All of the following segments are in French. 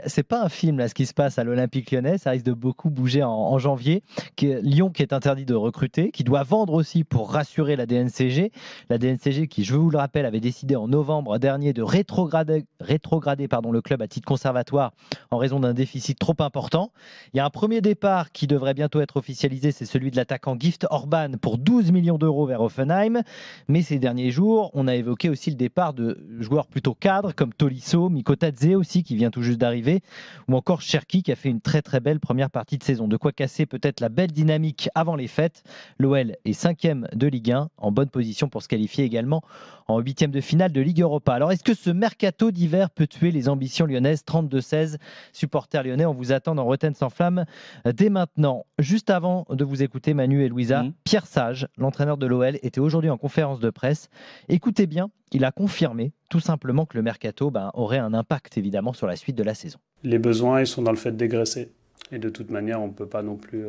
C'est pas un film là, ce qui se passe à l'Olympique Lyonnais, ça risque de beaucoup bouger en janvier. Lyon qui est interdit de recruter, qui doit vendre aussi pour rassurer la DNCG. La DNCG qui, je vous le rappelle, avait décidé en novembre dernier de rétrograder le club à titre conservatoire en raison d'un déficit trop important. Il y a un premier départ qui devrait bientôt être officialisé, c'est celui de l'attaquant Gift Orban pour 12 millions d'euros vers Hoffenheim. Mais ces derniers jours, on a évoqué aussi le départ de joueurs plutôt cadres comme Tolisso, Mikotadze aussi qui vient tout juste d'arriver, ou encore Cherki qui a fait une très très belle première partie de saison. De quoi casser peut-être la belle dynamique avant les fêtes. L'OL est 5e de Ligue 1, en bonne position pour se qualifier également en 8e de finale de Ligue Europa. Alors est-ce que ce mercato d'hiver peut tuer les ambitions lyonnaises? 32-16, supporters lyonnais, on vous attend dans Rotten sans flamme dès maintenant. Juste avant de vous écouter Manu et Louisa, Pierre Sage, l'entraîneur de l'OL, était aujourd'hui en conférence de presse. Écoutez bien, il a confirmé tout simplement que le mercato aurait un impact évidemment sur la suite de la saison. Les besoins, ils sont dans le fait de dégraisser. Et de toute manière, on ne peut pas non plus,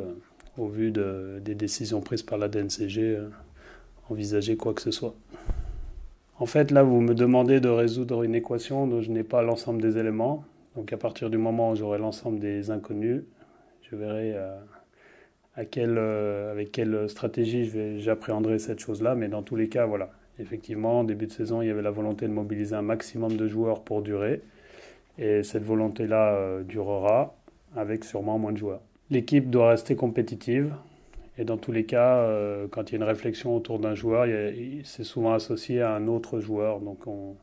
au vu des décisions prises par la DNCG, envisager quoi que ce soit. En fait, là, vous me demandez de résoudre une équation dont je n'ai pas l'ensemble des éléments. Donc à partir du moment où j'aurai l'ensemble des inconnus, je verrai avec quelle stratégie j'appréhenderai cette chose-là. Mais dans tous les cas, voilà. Effectivement, en début de saison, il y avait la volonté de mobiliser un maximum de joueurs pour durer. Et cette volonté-là durera avec sûrement moins de joueurs. L'équipe doit rester compétitive. Et dans tous les cas, quand il y a une réflexion autour d'un joueur, c'est souvent associé à un autre joueur. Donc on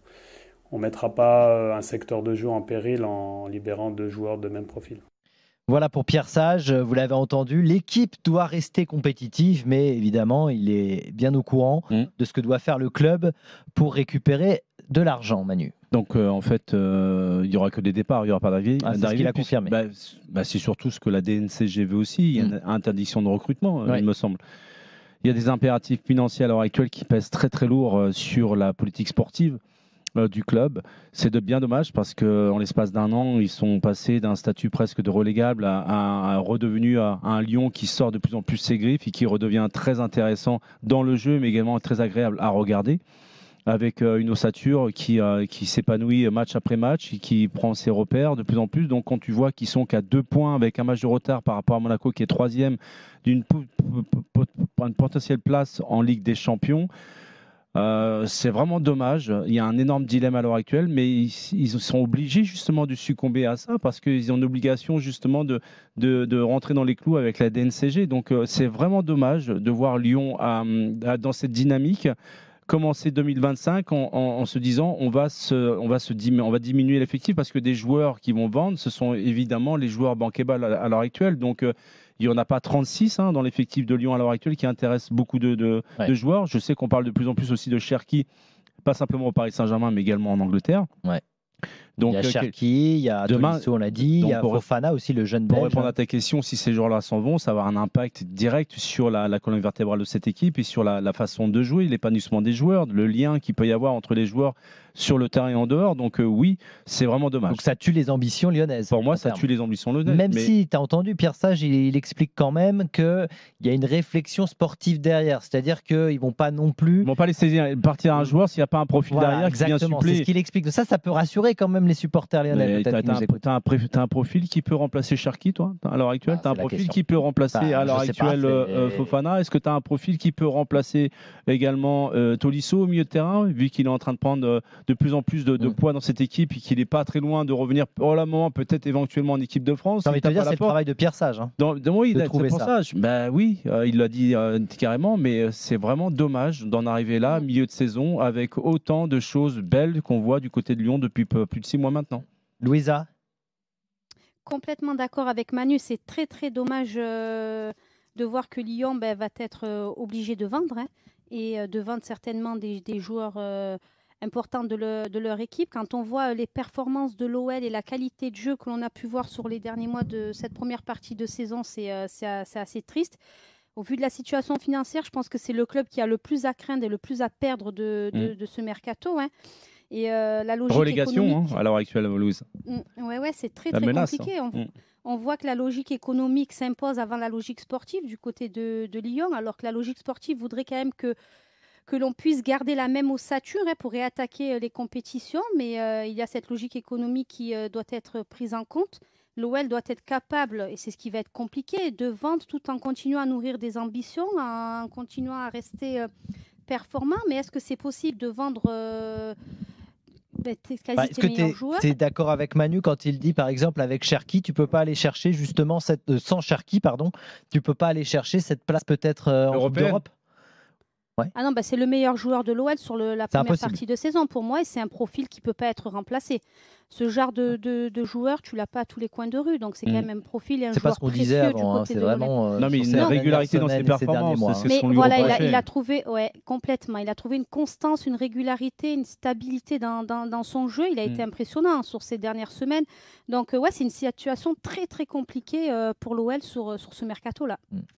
ne mettra pas un secteur de jeu en péril en libérant deux joueurs de même profil. Voilà pour Pierre Sage, vous l'avez entendu, l'équipe doit rester compétitive, mais évidemment, il est bien au courant de ce que doit faire le club pour récupérer de l'argent, Manu. Donc en fait, il n'y aura que des départs, il n'y aura pas d'arrivée. C'est ce qu'il a confirmé. C'est surtout ce que la DNCG veut aussi, il y a une interdiction de recrutement, il me semble. Il y a des impératifs financiers à l'heure actuelle qui pèsent très très lourd sur la politique sportive du club. C'est bien dommage parce qu'en l'espace d'un an, ils sont passés d'un statut presque de relégable à redevenu à un Lyon qui sort de plus en plus ses griffes et qui redevient très intéressant dans le jeu, mais également très agréable à regarder, avec une ossature qui s'épanouit match après match et qui prend ses repères de plus en plus. Donc quand tu vois qu'ils sont qu'à 2 points avec un match de retard par rapport à Monaco qui est 3e d'une potentielle place en Ligue des Champions, c'est vraiment dommage. Il y a un énorme dilemme à l'heure actuelle, mais ils sont obligés justement de succomber à ça parce qu'ils ont l'obligation justement de rentrer dans les clous avec la DNCG. Donc c'est vraiment dommage de voir Lyon dans cette dynamique commencer 2025 en se disant on va diminuer l'effectif parce que des joueurs qui vont vendre, ce sont évidemment les joueurs bankable à l'heure actuelle. Donc il n'y en a pas 36 dans l'effectif de Lyon à l'heure actuelle qui intéresse beaucoup de joueurs. Je sais qu'on parle de plus en plus aussi de Cherki, pas simplement au Paris Saint-Germain, mais également en Angleterre. Ouais. Donc, il y a Cherki, il y a Tolisso, on l'a dit, il y a Fofana aussi, le jeune belge. Pour répondre à ta question, si ces joueurs-là s'en vont, ça va avoir un impact direct sur la colonne vertébrale de cette équipe et sur la façon de jouer, l'épanouissement des joueurs, le lien qu'il peut y avoir entre les joueurs sur le terrain et en dehors. Donc oui, c'est vraiment dommage. Donc ça tue les ambitions lyonnaises. Pour moi, ça tue les ambitions lyonnaises. Même si, tu as entendu, Pierre Sage, il explique quand même qu'il y a une réflexion sportive derrière. C'est-à-dire qu'ils ne vont pas non plus... Ils ne vont pas laisser partir un joueur s'il n'y a pas un profil derrière qui vient suppléer. C'est ce qu'il explique. Ça peut rassurer quand même les supporters lyonnais. Tu as un profil qui peut remplacer Cherki, toi, à l'heure actuelle? Tu as un profil qui peut remplacer à l'heure actuelle Fofana? Est-ce que tu as un profil qui peut remplacer également Tolisso au milieu de terrain, vu qu'il est en train de prendre de plus en plus de poids dans cette équipe et qu'il n'est pas très loin de revenir pour le moment, peut-être éventuellement en équipe de France? J'ai envie de te dire, c'est le travail de Pierre Sage. Oui, de trouver ça. Oui, il l'a dit carrément, mais c'est vraiment dommage d'en arriver là, milieu de saison, avec autant de choses belles qu'on voit du côté de Lyon depuis plus de 6 mois maintenant. Louisa? Complètement d'accord avec Manu, c'est très très dommage de voir que Lyon va être obligé de vendre et de vendre certainement des joueurs importants de leur équipe. Quand on voit les performances de l'OL et la qualité de jeu que l'on a pu voir sur les derniers mois de cette première partie de saison, c'est assez triste. Au vu de la situation financière, je pense que c'est le club qui a le plus à craindre et le plus à perdre de ce mercato. Et la logique relégation économique... à l'heure actuelle, Louise. Ouais, c'est très compliqué. On voit que la logique économique s'impose avant la logique sportive du côté de Lyon, alors que la logique sportive voudrait quand même que que l'on puisse garder la même ossature pour réattaquer les compétitions, mais il y a cette logique économique qui doit être prise en compte. L'OL doit être capable, et c'est ce qui va être compliqué, de vendre tout en continuant à nourrir des ambitions, en continuant à rester performant. Mais est-ce que c'est possible de vendre est-ce que tu es d'accord avec Manu quand il dit, par exemple, avec Cherki, tu peux pas aller chercher justement sans Cherki, pardon, tu peux pas aller chercher cette place peut-être en Coupe d'Europe? Ouais. Ah non, c'est le meilleur joueur de l'OL sur la première partie de saison pour moi, et c'est un profil qui ne peut pas être remplacé. Ce genre de joueur, tu l'as pas à tous les coins de rue, donc c'est quand même un profil et un joueur précieux. C'est pas ce qu'on disait avant, c'est vraiment... non, mais une régularité dans ses performances. Mais voilà, il a trouvé, complètement, il a trouvé une constance, une régularité, une stabilité dans son jeu. Il a été impressionnant sur ces dernières semaines. Donc c'est une situation très très compliquée pour l'OL sur ce mercato-là.